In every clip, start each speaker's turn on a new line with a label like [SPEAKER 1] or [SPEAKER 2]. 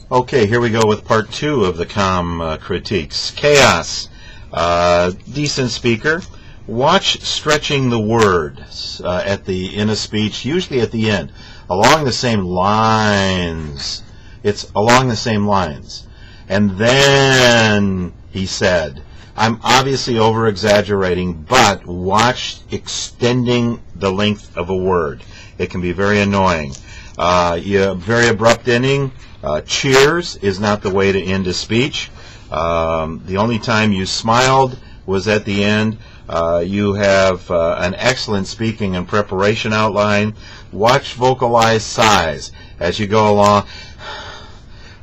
[SPEAKER 1] Okay, here we go with part 2 of the COMM critiques. Chaos. Decent speaker. Watch stretching the word in a speech, usually at the end, along the same lines. It's along the same lines. And then he said, I'm obviously over-exaggerating, but watch extending the length of a word. It can be very annoying. Very abrupt ending. Cheers is not the way to end a speech. The only time you smiled was at the end. You have an excellent speaking and preparation outline. Watch vocalized sighs as you go along.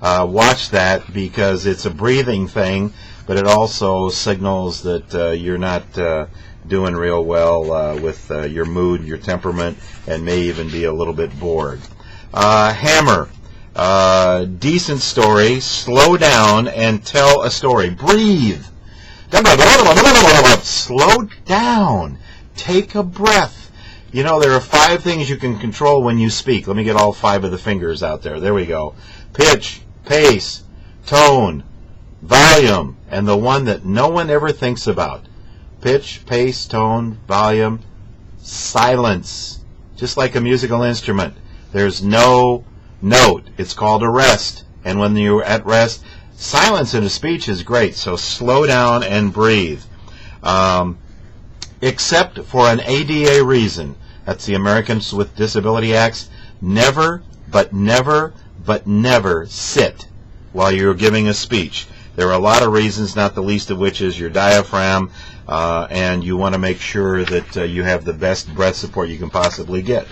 [SPEAKER 1] Watch that because it's a breathing thing, but it also signals that you're not doing real well with your mood, your temperament, and may even be a little bit bored. Hammer. Decent story. Slow down and tell a story. Breathe. Slow down. Take a breath. You know, there are 5 things you can control when you speak. Let me get all 5 of the fingers out there. There we go. Pitch, pace, tone, volume, and the one that no one ever thinks about. Pitch, pace, tone, volume, silence. Just like a musical instrument. There's no note. It's called a rest. And when you're at rest, silence in a speech is great. So slow down and breathe. Except for an ADA reason. That's the Americans with Disability Acts. Never, but never, but never sit while you're giving a speech. There are a lot of reasons, not the least of which is your diaphragm, and you want to make sure that you have the best breath support you can possibly get.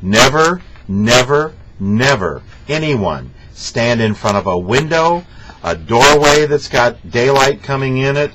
[SPEAKER 1] Never, never, never anyone stand in front of a window, a doorway that's got daylight coming in it,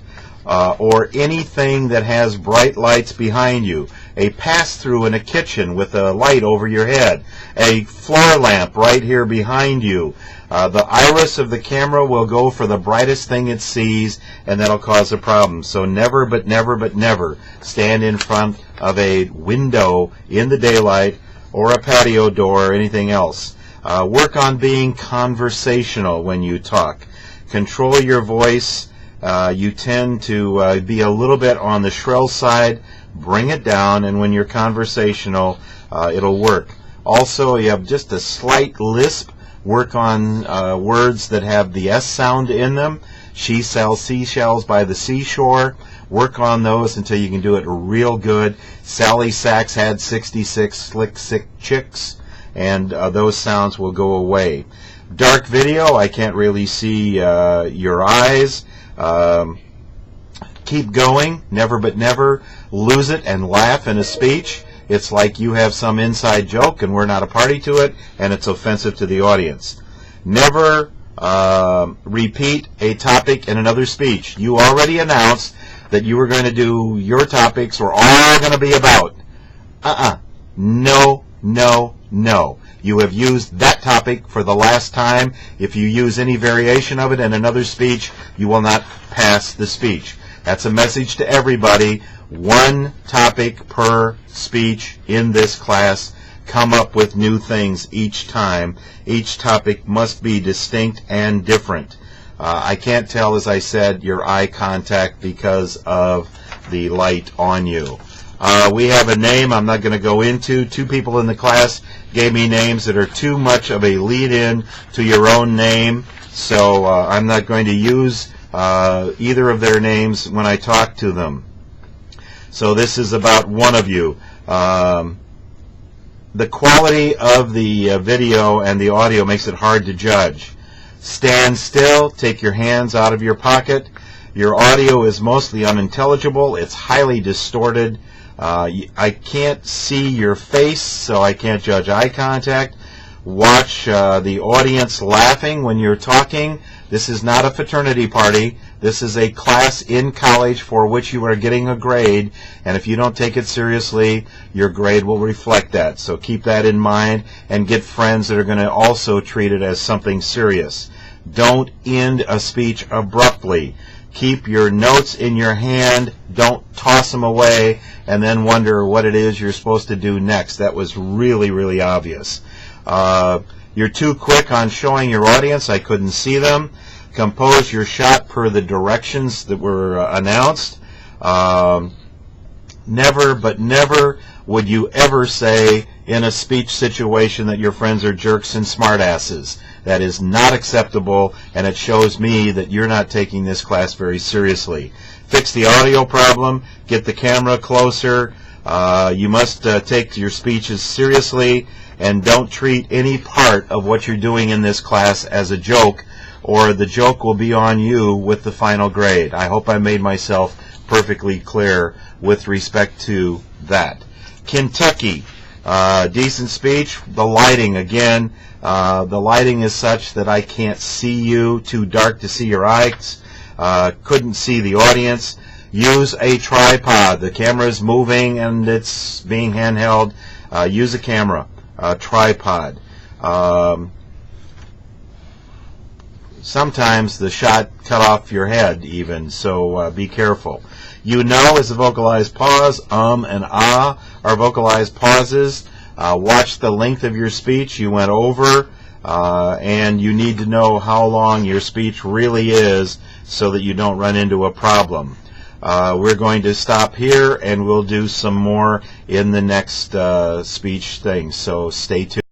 [SPEAKER 1] or anything that has bright lights behind you. A pass-through in a kitchen with a light over your head. A floor lamp right here behind you. The iris of the camera will go for the brightest thing it sees, and that'll cause a problem. So never, but never, but never stand in front of a window in the daylight or a patio door or anything else. Work on being conversational when you talk. Control your voice. You tend to be a little bit on the shrill side. Bring it down, and when you're conversational, it'll work. Also, you have just a slight lisp. Work on words that have the S sound in them. She sells seashells by the seashore. Work on those until you can do it real good. Sally Sachs had 66 slick, sick chicks, and those sounds will go away. Dark video, I can't really see your eyes. Keep going, never but never lose it and laugh in a speech. It's like you have some inside joke and we're not a party to it, and it's offensive to the audience. Never repeat a topic in another speech. You already announced that you were going to do your topics were all going to be about. No, no, no. You have used that topic for the last time. If you use any variation of it in another speech, you will not pass the speech. That's a message to everybody. 1 topic per speech in this class. Come up with new things each time. Each topic must be distinct and different. I can't tell, as I said, your eye contact because of the light on you. We have a name I'm not going to go into. 2 people in the class gave me names that are too much of a lead-in to your own name, so I'm not going to use either of their names when I talk to them. So this is about one of you. The quality of the video and the audio makes it hard to judge. Stand still. Take your hands out of your pocket. Your audio is mostly unintelligible. It's highly distorted. I can't see your face, so I can't judge eye contact. Watch the audience laughing when you're talking. This is not a fraternity party. This is a class in college for which you are getting a grade, and if you don't take it seriously, your grade will reflect that. So keep that in mind and get friends that are going to also treat it as something serious. Don't end a speech abruptly. Keep your notes in your hand. Don't toss them away and then wonder what it is you're supposed to do next. That was really, really obvious. You're too quick on showing your audience. I couldn't see them. Compose your shot per the directions that were announced. Never, but never would you ever say in a speech situation that your friends are jerks and smartasses. That is not acceptable, and it shows me that you're not taking this class very seriously. Fix the audio problem. Get the camera closer. You must take your speeches seriously, and don't treat any part of what you're doing in this class as a joke, or the joke will be on you with the final grade. I hope I made myself perfectly clear with respect to that. Kentucky, decent speech. The lighting, again, the lighting is such that I can't see you, too dark to see your eyes, couldn't see the audience. Use a tripod. The camera is moving and it's being handheld. Use a camera, a tripod. Sometimes the shot cut off your head even, so be careful. You know is a vocalized pause. And ah are vocalized pauses. Watch the length of your speech. You went over, and you need to know how long your speech really is so that you don't run into a problem. We're going to stop here, and we'll do some more in the next speech thing, so stay tuned.